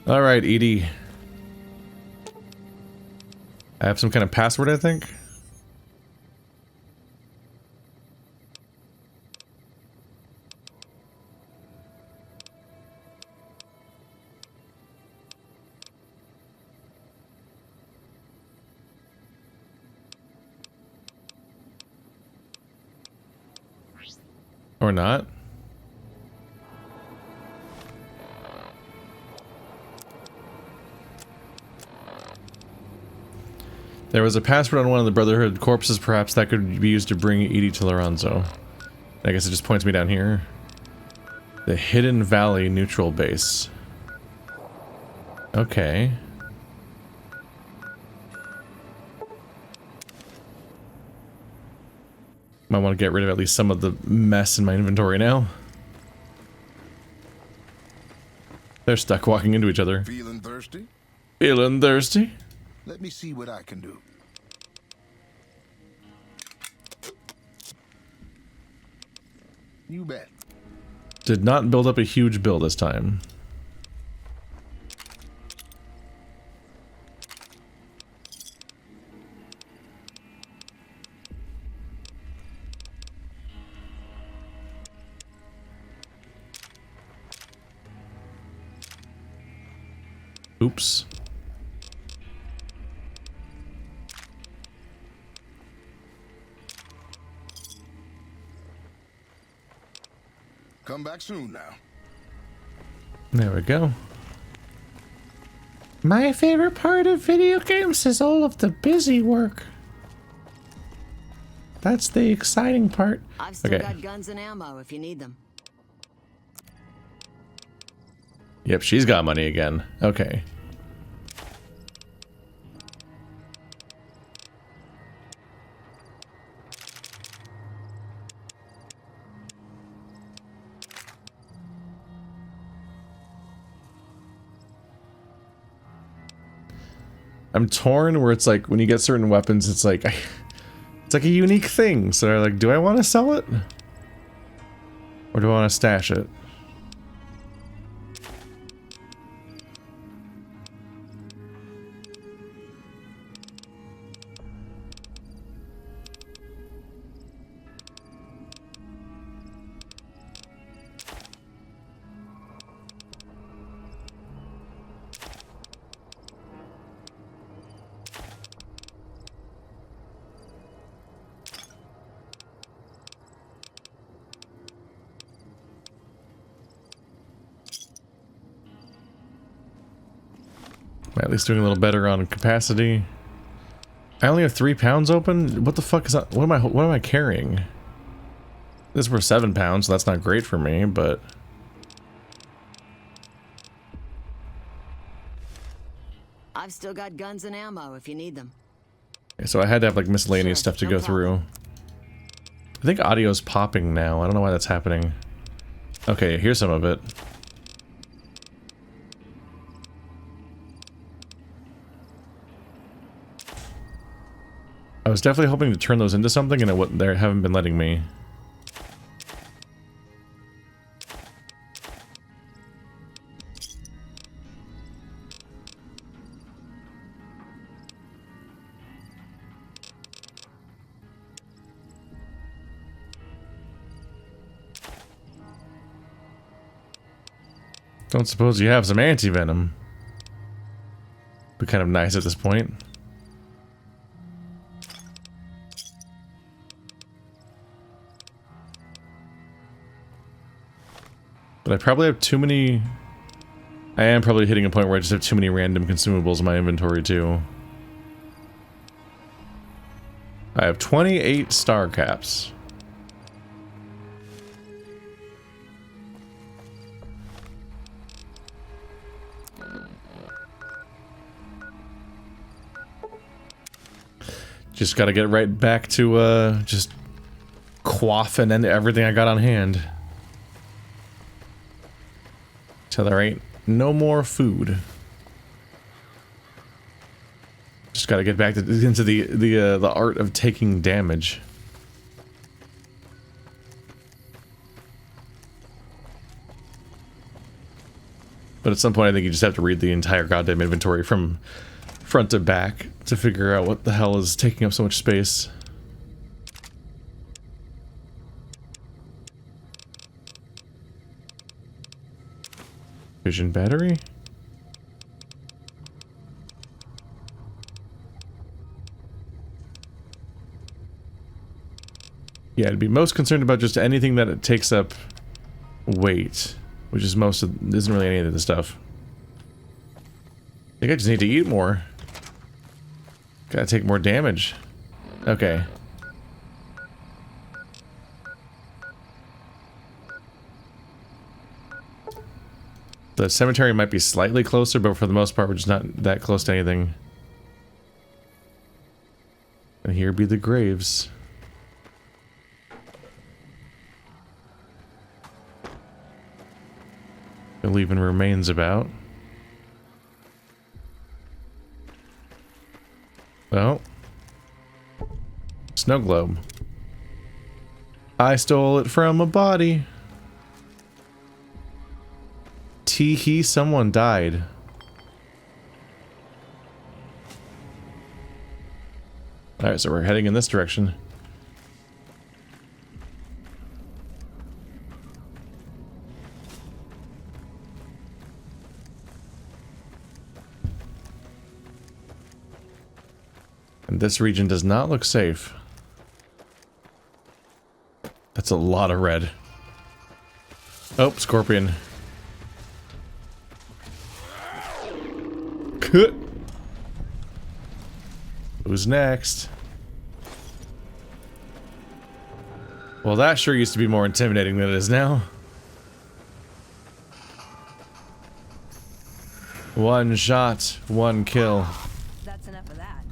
Alright, Edie. I have some kind of password, I think. Or not. There was a password on one of the Brotherhood corpses, perhaps that could be used to bring Edie to Lorenzo. I guess it just points me down here. The Hidden Valley Neutral Base. Okay. Might want to get rid of at least some of the mess in my inventory now. They're stuck walking into each other. Feeling thirsty? Feeling thirsty? Let me see what I can do. You bet. Did not build up a huge bill this time. Oops. Come back soon now. There we go. My favorite part of video games is all of the busy work. That's the exciting part. I've still got guns and ammo if you need them. Yep, she's got money again. Okay. I'm torn where it's like when you get certain weapons, it's like it's like a unique thing. So like, do I want to sell it? Or do I want to stash it? At least doing a little better on capacity. I only have 3 pounds open? What the fuck is that? What am I carrying? This were 7 pounds, so that's not great for me, but I've still got guns and ammo if you need them. okay, so I had to have like miscellaneous stuff to go through. I think audio's popping now. I don't know why that's happening. Okay, here's some of it. I was definitely hoping to turn those into something, and they haven't been letting me. Don't suppose you have some anti-venom? Be kind of nice at this point. But I probably have too many... I am probably hitting a point where I just have too many random consumables in my inventory too. I have 28 star caps. Just gotta get right back to just quaffing and everything I got on hand. Till there ain't no more food. Just gotta get back into the art of taking damage. But at some point I think you just have to read the entire goddamn inventory from front to back to figure out what the hell is taking up so much space. Vision battery? Yeah, I'd be most concerned about just anything that it takes up weight, which is most of, isn't really any of the stuff. I think I just need to eat more. Gotta take more damage. Okay. The cemetery might be slightly closer, but for the most part we're just not that close to anything. And here be the graves. They're leaving remains about. Well. Snow globe. I stole it from a body. Tee-hee, someone died. Alright, so we're heading in this direction. And this region does not look safe. That's a lot of red. Oh, scorpion. Who's next? Well, that sure used to be more intimidating than it is now. One shot, one kill. That's enough of that.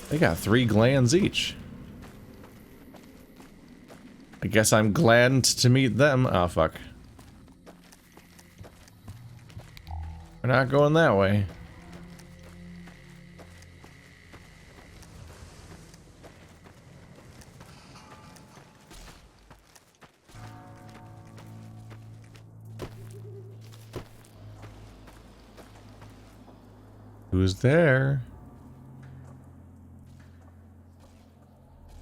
They got 3 glands each. I guess I'm glad to meet them. Oh, fuck. We're not going that way. Who's there?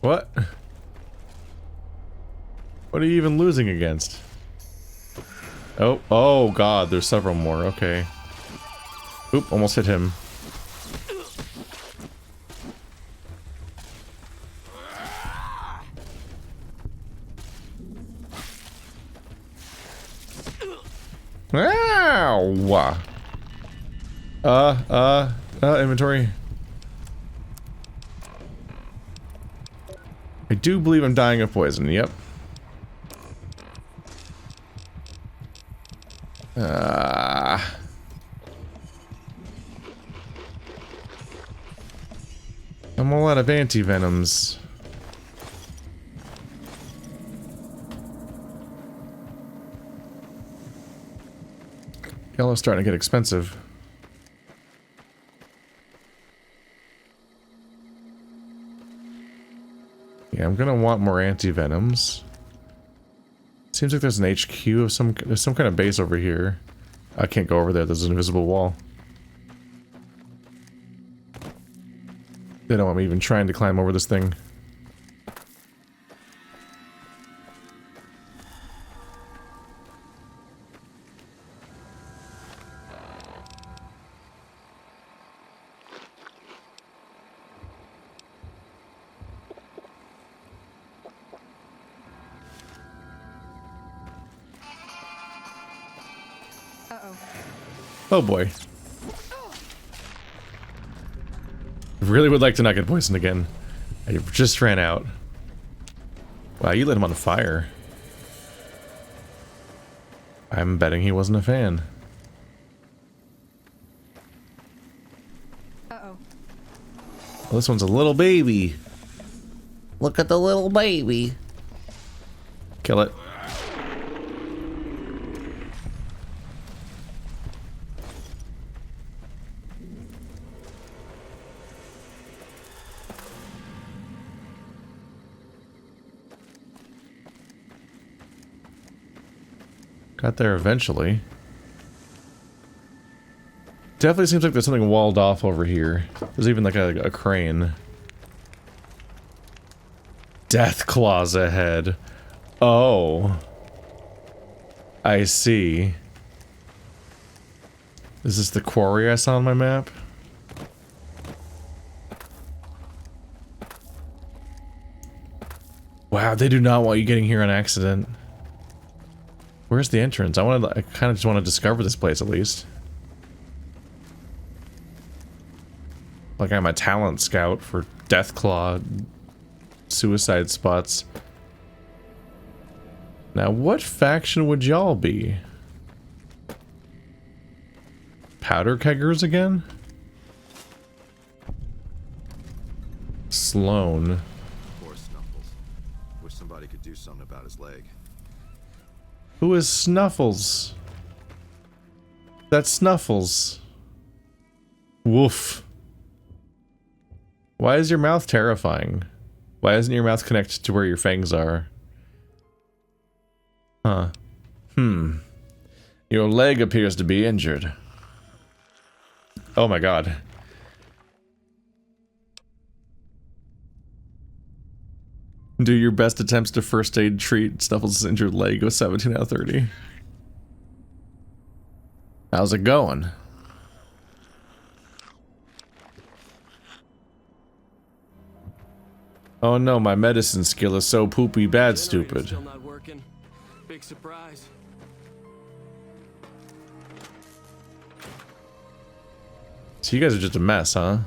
What? What are you even losing against? Oh, oh god, there's several more, okay. Oop, almost hit him. Ow! Inventory. I do believe I'm dying of poison, yep. I'm all out of anti-venoms. Yellow's starting to get expensive. Yeah, I'm gonna want more anti-venoms. Seems like there's an HQ of there's some kind of base over here. I can't go over there, there's an invisible wall. They don't want me even trying to climb over this thing. Oh boy. Really would like to not get poisoned again. I just ran out. Wow, you lit him on fire. I'm betting he wasn't a fan. Uh-oh. Well, this one's a little baby. Look at the little baby. Kill it. Got there eventually. Definitely seems like there's something walled off over here. There's even like a crane. Deathclaws ahead. Oh. I see. Is this the quarry I saw on my map? Wow, they do not want you getting here on accident. Where's the entrance? I kind of just want to discover this place at least. Like I'm a talent scout for Deathclaw suicide spots. Now, what faction would y'all be? Powder keggers again? Sloan. Poor Snuffles. Wish somebody could do something about his leg. Who is Snuffles? That's Snuffles. Woof. Why is your mouth terrifying? Why isn't your mouth connected to where your fangs are? Huh. Your leg appears to be injured. Oh my god. Do your best attempts to first aid treat Snuffles' injured leg with 17 out of 30. How's it going? Oh no, my medicine skill is so poopy bad stupid. Still not working. Big surprise. So you guys are just a mess, huh?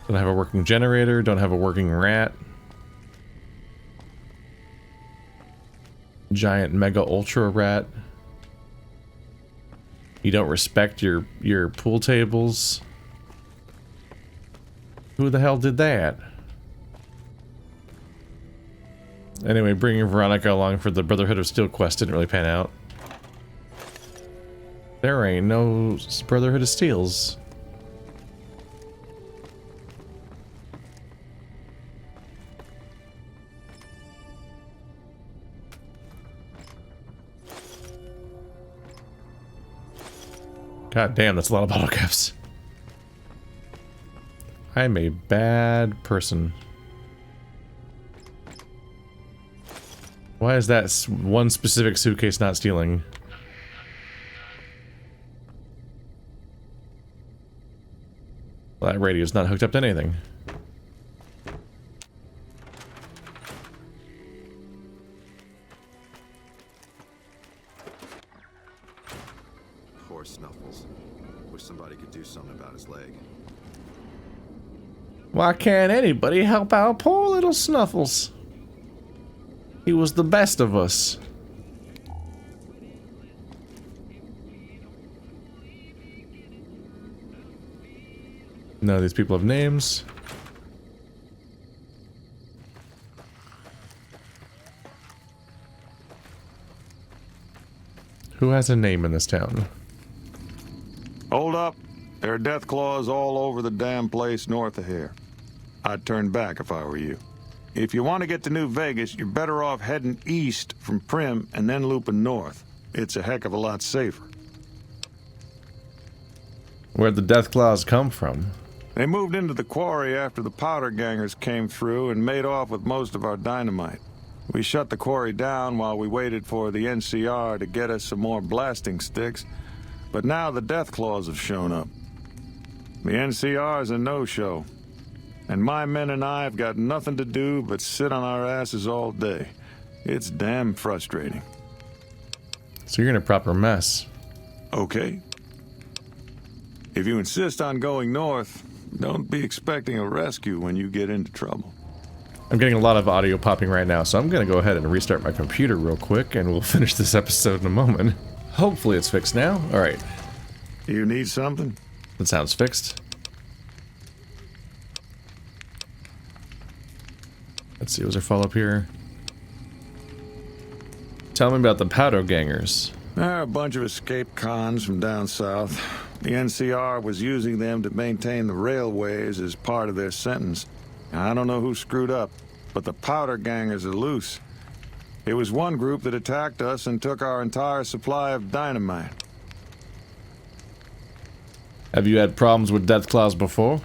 Don't have a working generator, don't have a working rat. Giant mega ultra rat. You don't respect your pool tables. Who the hell did that? Anyway, bringing Veronica along for the Brotherhood of Steel quest didn't really pan out. There ain't no Brotherhood of Steels. God damn, that's a lot of bottle caps. I'm a bad person. Why is that one specific suitcase not stealing? Well, that radio's not hooked up to anything. Poor Snuffles. Wish somebody could do something about his leg. Why can't anybody help out poor little Snuffles? He was the best of us. None of these people have names. Who has a name in this town? Hold up. There are deathclaws all over the damn place north of here. I'd turn back if I were you. If you want to get to New Vegas, you're better off heading east from Prim and then looping north. It's a heck of a lot safer. Where'd the Deathclaws come from? They moved into the quarry after the powder gangers came through and made off with most of our dynamite. We shut the quarry down while we waited for the NCR to get us some more blasting sticks, but now the Deathclaws have shown up. The NCR's a no-show, and my men and I have got nothing to do but sit on our asses all day. It's damn frustrating. So you're in a proper mess. Okay. If you insist on going north, don't be expecting a rescue when you get into trouble. I'm getting a lot of audio popping right now, so I'm gonna go ahead and restart my computer real quick, and we'll finish this episode in a moment. Hopefully it's fixed now. Alright. You need something? That sounds fixed. Let's see, was there follow-up here? Tell me about the powder gangers. They're a bunch of escaped cons from down south. The NCR was using them to maintain the railways as part of their sentence. I don't know who screwed up, but the powder gangers are loose. It was one group that attacked us and took our entire supply of dynamite. Have you had problems with deathclaws before?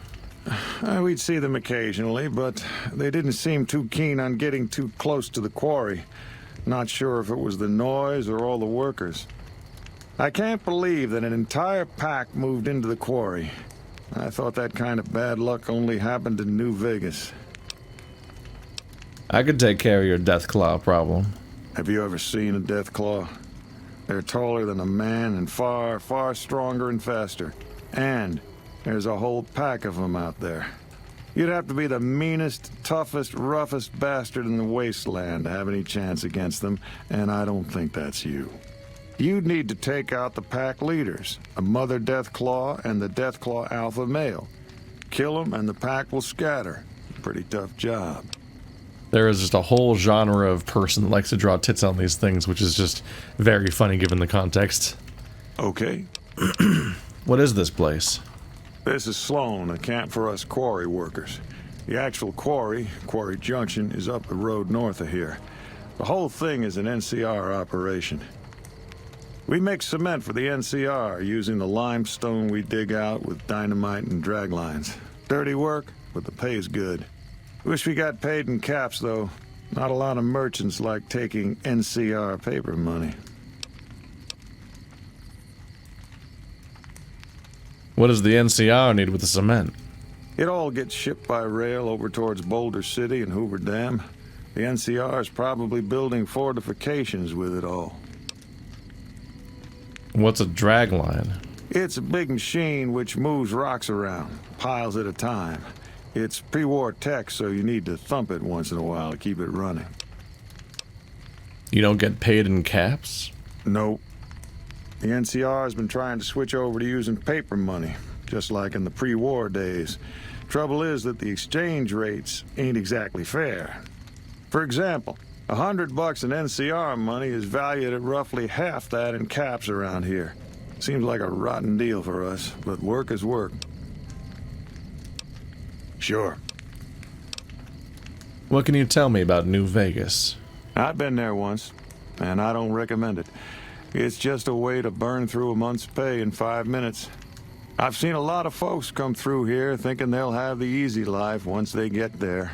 We'd see them occasionally, but they didn't seem too keen on getting too close to the quarry. Not sure if it was the noise or all the workers. I can't believe that an entire pack moved into the quarry. I thought that kind of bad luck only happened in New Vegas. I could take care of your deathclaw problem. Have you ever seen a deathclaw? They're taller than a man and far, far stronger and faster. And there's a whole pack of them out there. You'd have to be the meanest, toughest, roughest bastard in the wasteland to have any chance against them, and I don't think that's you. You'd need to take out the pack leaders, a mother deathclaw and the deathclaw alpha male. Kill them and the pack will scatter. Pretty tough job. There is just a whole genre of person that likes to draw tits on these things, which is just very funny given the context. Okay. What is this place? This is Sloan, a camp for us quarry workers. The actual quarry, Quarry Junction, is up the road north of here. The whole thing is an NCR operation. We make cement for the NCR using the limestone we dig out with dynamite and drag lines. Dirty work, but the pay's good. Wish we got paid in caps, though. Not a lot of merchants like taking NCR paper money. What does the NCR need with the cement? It all gets shipped by rail over towards Boulder City and Hoover Dam. The NCR is probably building fortifications with it all. What's a drag line? It's a big machine which moves rocks around, piles at a time. It's pre-war tech, so you need to thump it once in a while to keep it running. You don't get paid in caps? Nope. The NCR has been trying to switch over to using paper money, just like in the pre-war days. Trouble is that the exchange rates ain't exactly fair. For example, $100 in NCR money is valued at roughly half that in caps around here. Seems like a rotten deal for us, but work is work. Sure. What can you tell me about New Vegas? I've been there once, and I don't recommend it. It's just a way to burn through a month's pay in 5 minutes. I've seen a lot of folks come through here thinking they'll have the easy life once they get there.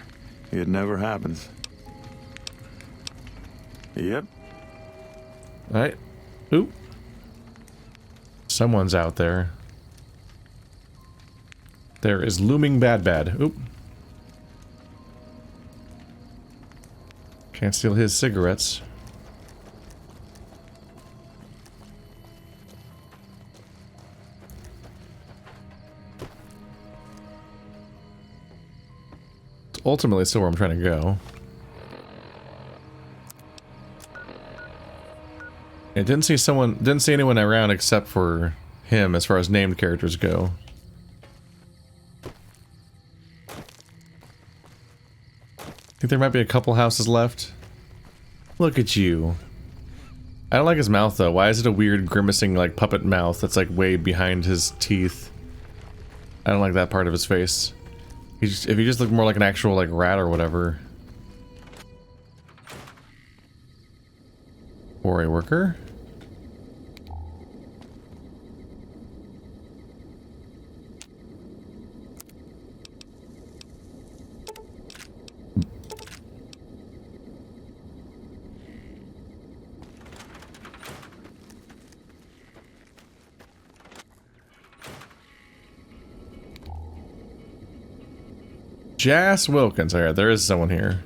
It never happens. Yep. Alright. Oop. Someone's out there. There is looming bad. Oop. Can't steal his cigarettes. It's ultimately still where I'm trying to go. I didn't see anyone around except for him as far as named characters go. Think there might be a couple houses left. Look at you. I don't like his mouth though. Why is it a weird grimacing like puppet mouth that's like way behind his teeth? I don't like that part of his face. If he just looked more like an actual like rat or whatever. Quarry worker. Jazz Wilkins. Alright, there is someone here.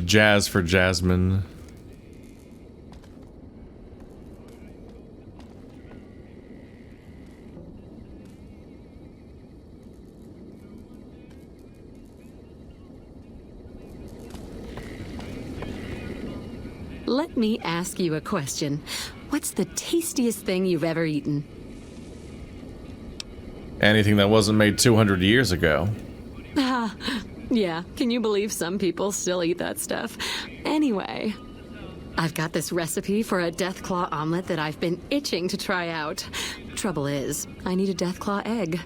Jazz for Jasmine. Let me ask you a question. What's the tastiest thing you've ever eaten? Anything that wasn't made 200 years ago. Yeah, can you believe some people still eat that stuff? Anyway, I've got this recipe for a Deathclaw omelet that I've been itching to try out. Trouble is, I need a Deathclaw egg.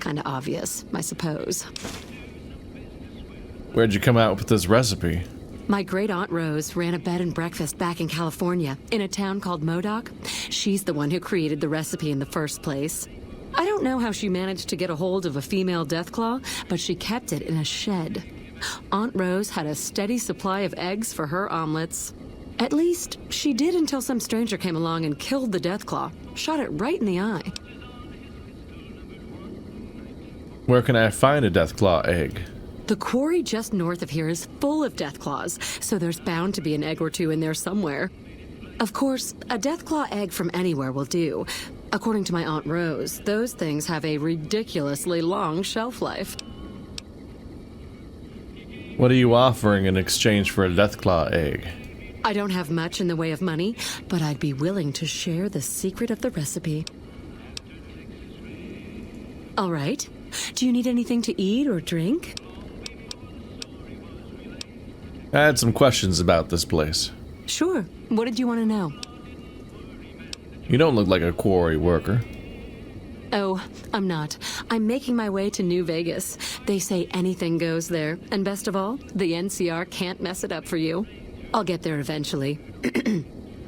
Kinda obvious, I suppose. Where'd you come out with this recipe? My great aunt Rose ran a bed and breakfast back in California, in a town called Modoc. She's the one who created the recipe in the first place. I don't know how she managed to get a hold of a female deathclaw, but she kept it in a shed. Aunt Rose had a steady supply of eggs for her omelets. At least, she did until some stranger came along and killed the deathclaw, shot it right in the eye. Where can I find a deathclaw egg? The quarry just north of here is full of deathclaws, so there's bound to be an egg or two in there somewhere. Of course, a deathclaw egg from anywhere will do. According to my Aunt Rose, those things have a ridiculously long shelf life. What are you offering in exchange for a deathclaw egg? I don't have much in the way of money, but I'd be willing to share the secret of the recipe. All right. Do you need anything to eat or drink? I had some questions about this place. Sure. What did you want to know? You don't look like a quarry worker. Oh, I'm not. I'm making my way to New Vegas. They say anything goes there. And best of all, the NCR can't mess it up for you. I'll get there eventually.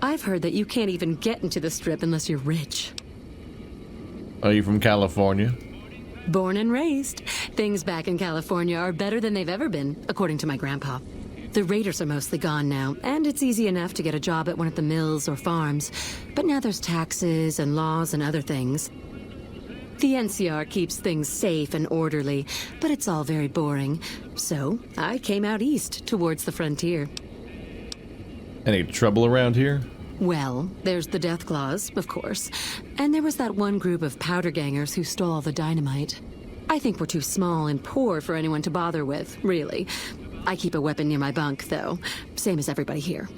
I've heard that you can't even get into the Strip unless you're rich. Are you from California? Born and raised. Things back in California are better than they've ever been, according to my grandpa. The raiders are mostly gone now, and it's easy enough to get a job at one of the mills or farms. But now there's taxes and laws and other things. The NCR keeps things safe and orderly, but it's all very boring. So I came out east towards the frontier. Any trouble around here? Well, there's the Deathclaws, of course. And there was that one group of powder gangers who stole all the dynamite. I think we're too small and poor for anyone to bother with, really. I keep a weapon near my bunk, though. Same as everybody here.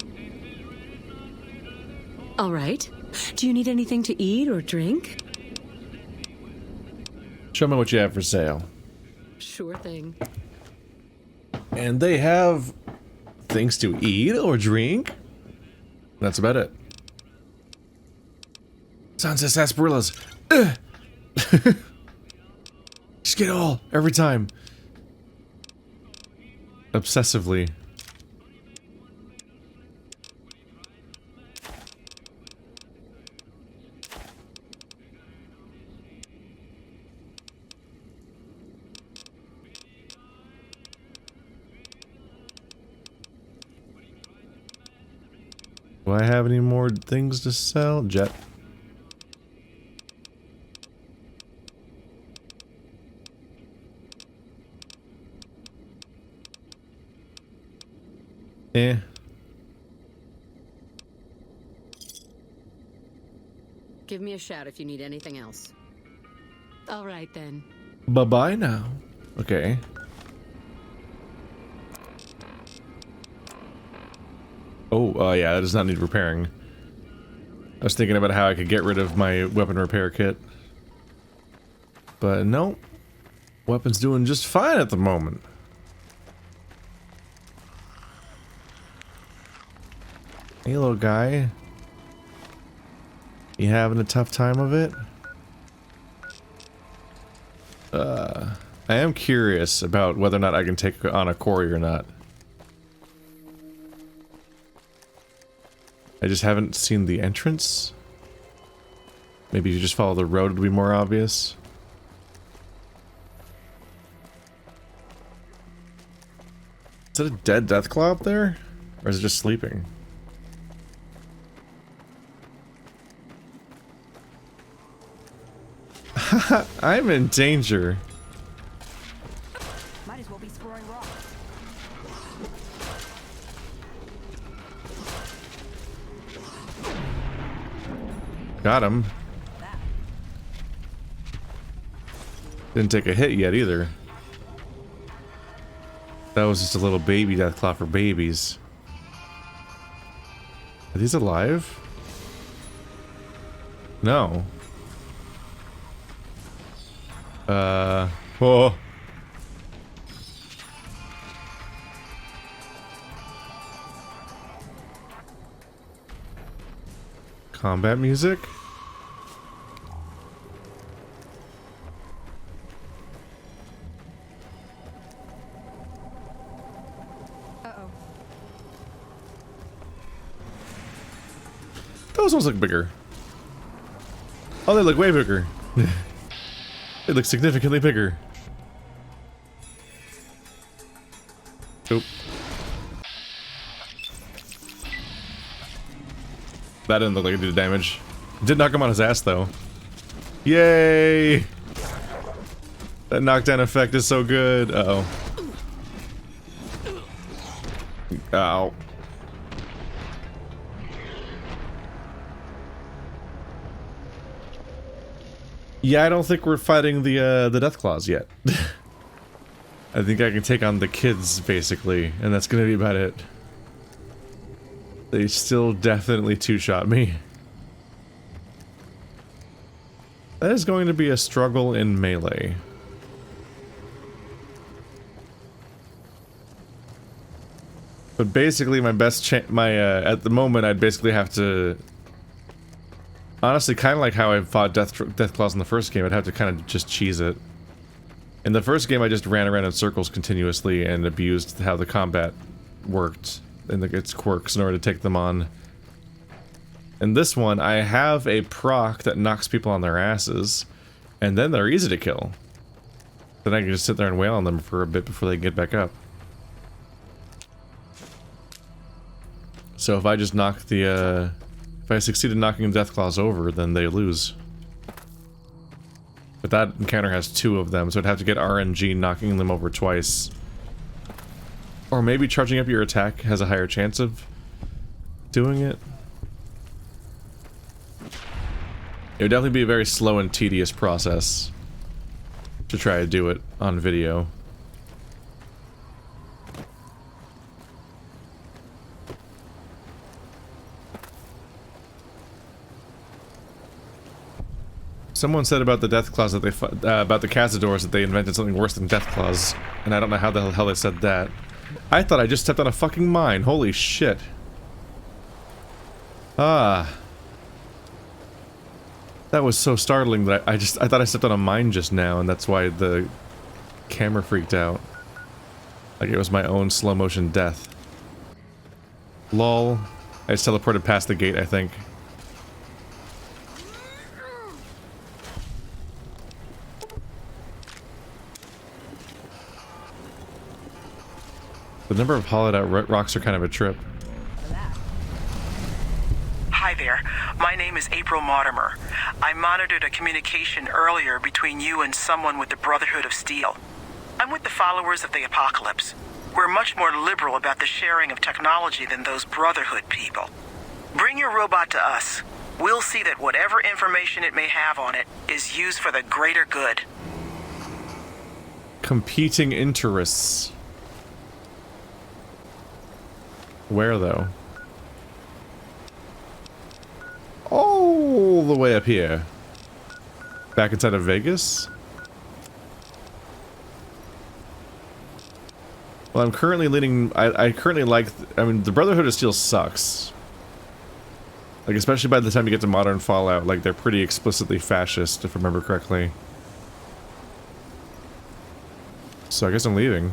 All right. Do you need anything to eat or drink? Show me what you have for sale. Sure thing. And they have things to eat or drink? That's about it. Sunset sarsaparillas. Just get all every time. Obsessively. Do I have any more things to sell? Jet. Eh. Give me a shout if you need anything else. All right, then. Bye-bye now. Okay. Oh, yeah, that does not need repairing. I was thinking about how I could get rid of my weapon repair kit. But no. Weapon's doing just fine at the moment. Hey, little guy. You having a tough time of it? I am curious about whether or not I can take on a quarry or not. I just haven't seen the entrance. Maybe if you just follow the road, it'd be more obvious. Is it a dead deathclaw up there? Or is it just sleeping? I'm in danger. Might as well be scoring rocks. Got him. Didn't take a hit yet either. That was just a little baby deathclaw for babies. Are these alive? No. Whoa. Combat music? Uh-oh. Those ones look bigger. Oh, they look way bigger. They look significantly bigger. Oop. That didn't look like it did damage. It did knock him on his ass, though. Yay! That knockdown effect is so good. Uh-oh. Ow. Yeah, I don't think we're fighting the Deathclaws yet. I think I can take on the kids, basically, and that's gonna be about it. They still definitely two-shot me. That is going to be a struggle in melee. But basically, my best at the moment, I'd basically have to... Honestly, kind of like how I fought Deathclaws in the first game, I'd have to kind of just cheese it. In the first game, I just ran around in circles continuously and abused how the combat worked and its quirks in order to take them on. In this one, I have a proc that knocks people on their asses, and then they're easy to kill. Then I can just sit there and wail on them for a bit before they get back up. So if I just knock the, if I succeed in knocking Deathclaws over, then they lose. But that encounter has 2 of them, so I'd have to get RNG knocking them over twice. Or maybe charging up your attack has a higher chance of doing it. It would definitely be a very slow and tedious process to try to do it on video. Someone said about the Deathclaws that they about the Cazadors that they invented something worse than Deathclaws, and I don't know how the hell they said that. I thought I just stepped on a fucking mine. Holy shit. Ah. That was so startling that I thought I stepped on a mine just now, and that's why the camera freaked out. Like it was my own slow motion death. Lol. I just teleported past the gate, I think. The number of hollowed out rocks are kind of a trip. Hi there. My name is April Mortimer. I monitored a communication earlier between you and someone with the Brotherhood of Steel. I'm with the followers of the Apocalypse. We're much more liberal about the sharing of technology than those Brotherhood people. Bring your robot to us. We'll see that whatever information it may have on it is used for the greater good. Competing interests. Where, though? All the way up here. Back inside of Vegas? Well, I'm currently leaning... I currently like... I mean, the Brotherhood of Steel sucks. Like, especially by the time you get to Modern Fallout, like, they're pretty explicitly fascist, if I remember correctly. So I guess I'm leaving.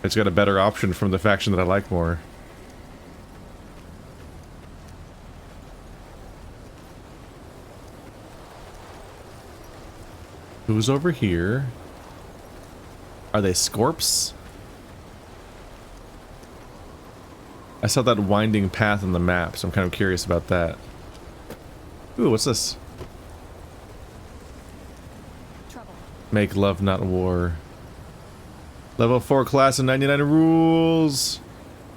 It's got a better option from the faction that I like more. Who's over here? Are they Scorps? I saw that winding path on the map, so I'm kind of curious about that. Ooh, what's this? Trouble. Make love, not war. Level 4 class and 99 rules.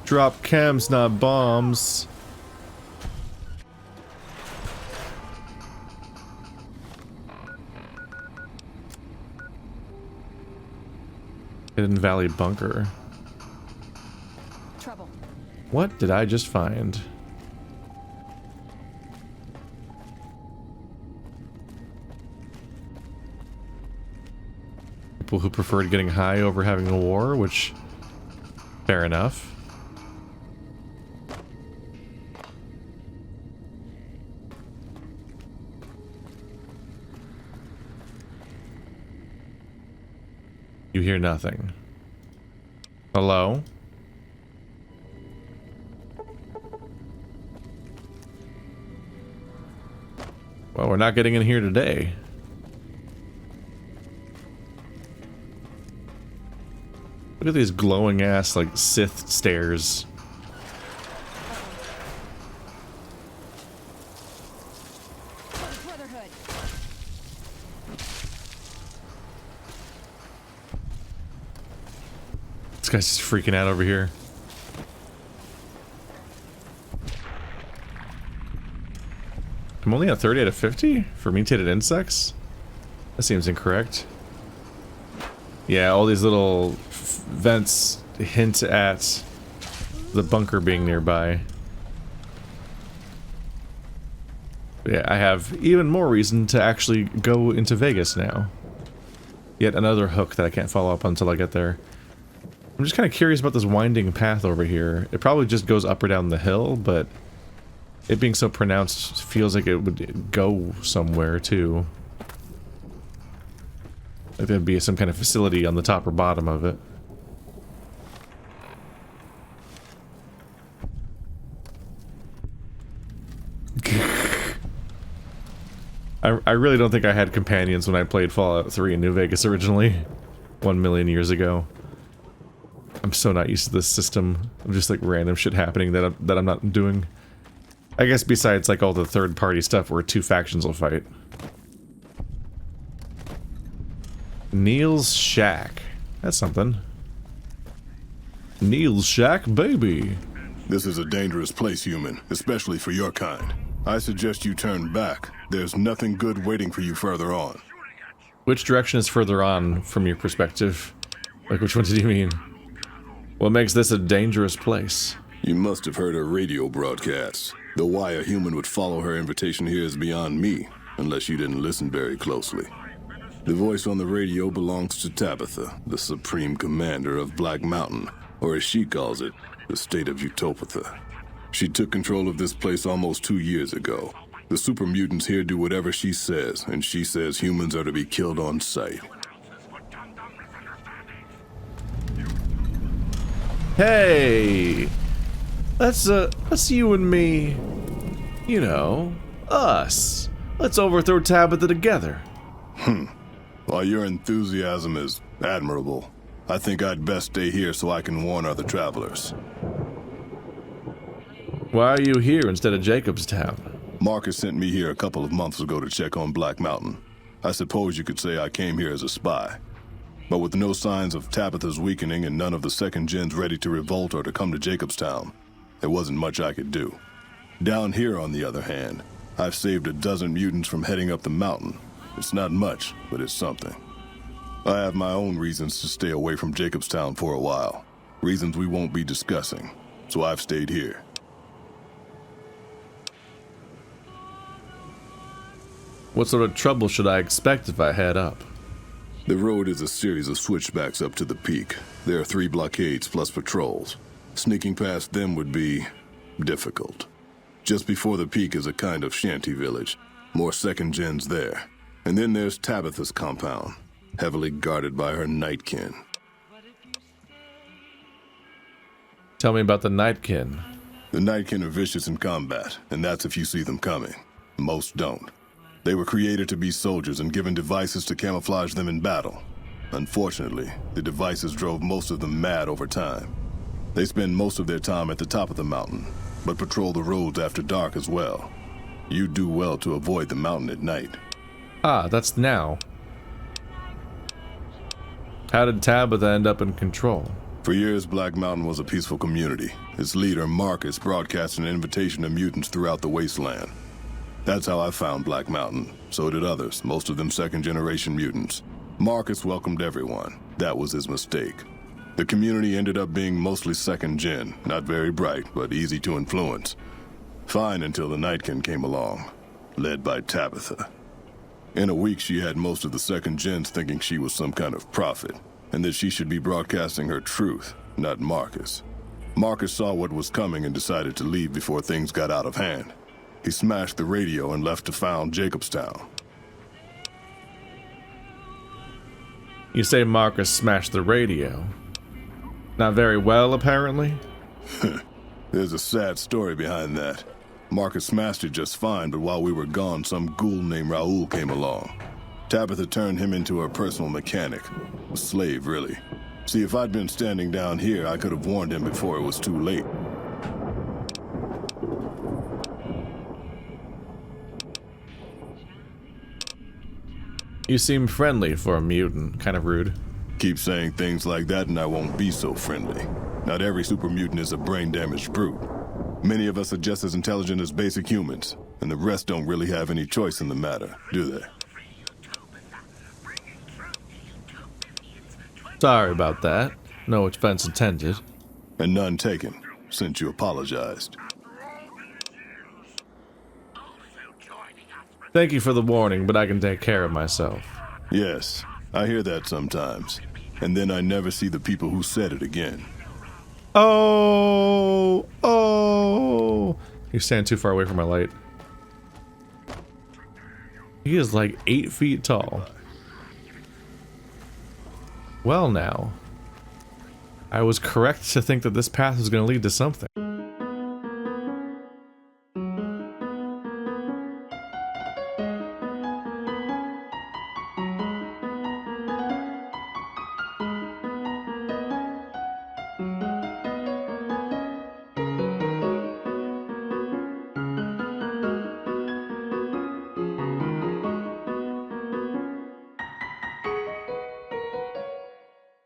Drop chems, not bombs. Hidden Valley Bunker. Trouble. What did I just find? People who preferred getting high over having a war, which... fair enough. You hear nothing. Hello? Well, we're not getting in here today. Look at these glowing ass, like, Sith stairs. This guy's just freaking out over here. I'm only at 30 out of 50 for mutated insects? That seems incorrect. Yeah, all these little vents hint at the bunker being nearby. But yeah, I have even more reason to actually go into Vegas now. Yet another hook that I can't follow up until I get there. I'm just kind of curious about this winding path over here. It probably just goes up or down the hill, but it being so pronounced feels like it would go somewhere too. Like there'd be some kind of facility on the top or bottom of it. I really don't think I had companions when I played Fallout 3 in New Vegas originally. 1,000,000 years ago. I'm so not used to this system of just like random shit happening that I'm not doing. I guess besides like all the third-party stuff where two factions will fight. Neil's Shack. That's something. Neil's Shack, baby. This is a dangerous place, human, especially for your kind. I suggest you turn back. There's nothing good waiting for you further on. Which direction is further on from your perspective? Like, which one did you mean? What makes this a dangerous place? You must have heard her radio broadcasts. Though why a human would follow her invitation here is beyond me, unless you didn't listen very closely. The voice on the radio belongs to Tabitha, the supreme commander of Black Mountain, or as she calls it, the state of Utopatha. She took control of this place almost 2 years ago. The super mutants here do whatever she says, and she says humans are to be killed on sight. Hey! That's you and me. You know, us. Let's overthrow Tabitha together. While your enthusiasm is admirable, I think I'd best stay here so I can warn other travelers. Why are you here instead of Jacobstown? Marcus sent me here a couple of months ago to check on Black Mountain. I suppose you could say I came here as a spy. But with no signs of Tabitha's weakening and none of the second gens ready to revolt or to come to Jacobstown, there wasn't much I could do. Down here, on the other hand, I've saved a dozen mutants from heading up the mountain. It's not much, but it's something. I have my own reasons to stay away from Jacobstown for a while. Reasons we won't be discussing, so I've stayed here. What sort of trouble should I expect if I head up? The road is a series of switchbacks up to the peak. There are 3 blockades plus patrols. Sneaking past them would be difficult. Just before the peak is a kind of shanty village. More second gens there. And then there's Tabitha's compound, heavily guarded by her nightkin. Tell me about the Nightkin. The nightkin are vicious in combat, and that's if you see them coming. Most don't. They were created to be soldiers and given devices to camouflage them in battle. Unfortunately, the devices drove most of them mad over time. They spend most of their time at the top of the mountain, but patrol the roads after dark as well. You do well to avoid the mountain at night. Ah, that's now. How did Tabitha end up in control? For years, Black Mountain was a peaceful community. Its leader, Marcus, broadcast an invitation to mutants throughout the wasteland. That's how I found Black Mountain. So did others, most of them second-generation mutants. Marcus welcomed everyone. That was his mistake. The community ended up being mostly second-gen, not very bright, but easy to influence. Fine until the Nightkin came along, led by Tabitha. In a week, she had most of the second-gens thinking she was some kind of prophet, and that she should be broadcasting her truth, not Marcus. Marcus saw what was coming and decided to leave before things got out of hand. He smashed the radio and left to found Jacobstown. You say Marcus smashed the radio. Not very well, apparently? There's a sad story behind that. Marcus smashed it just fine, but while we were gone, some ghoul named Raoul came along. Tabitha turned him into her personal mechanic. A slave, really. See, if I'd been standing down here, I could have warned him before it was too late. You seem friendly for a mutant. Kind of rude. Keep saying things like that and I won't be so friendly. Not every super mutant is a brain-damaged brute. Many of us are just as intelligent as basic humans, and the rest don't really have any choice in the matter, do they? Sorry about that. No offense intended. And none taken, since you apologized. Thank you for the warning, but I can take care of myself. Yes, I hear that sometimes. And then I never see the people who said it again. Oh! You stand too far away from my light. He is like 8 feet tall. Well now. I was correct to think that this path was going to lead to something.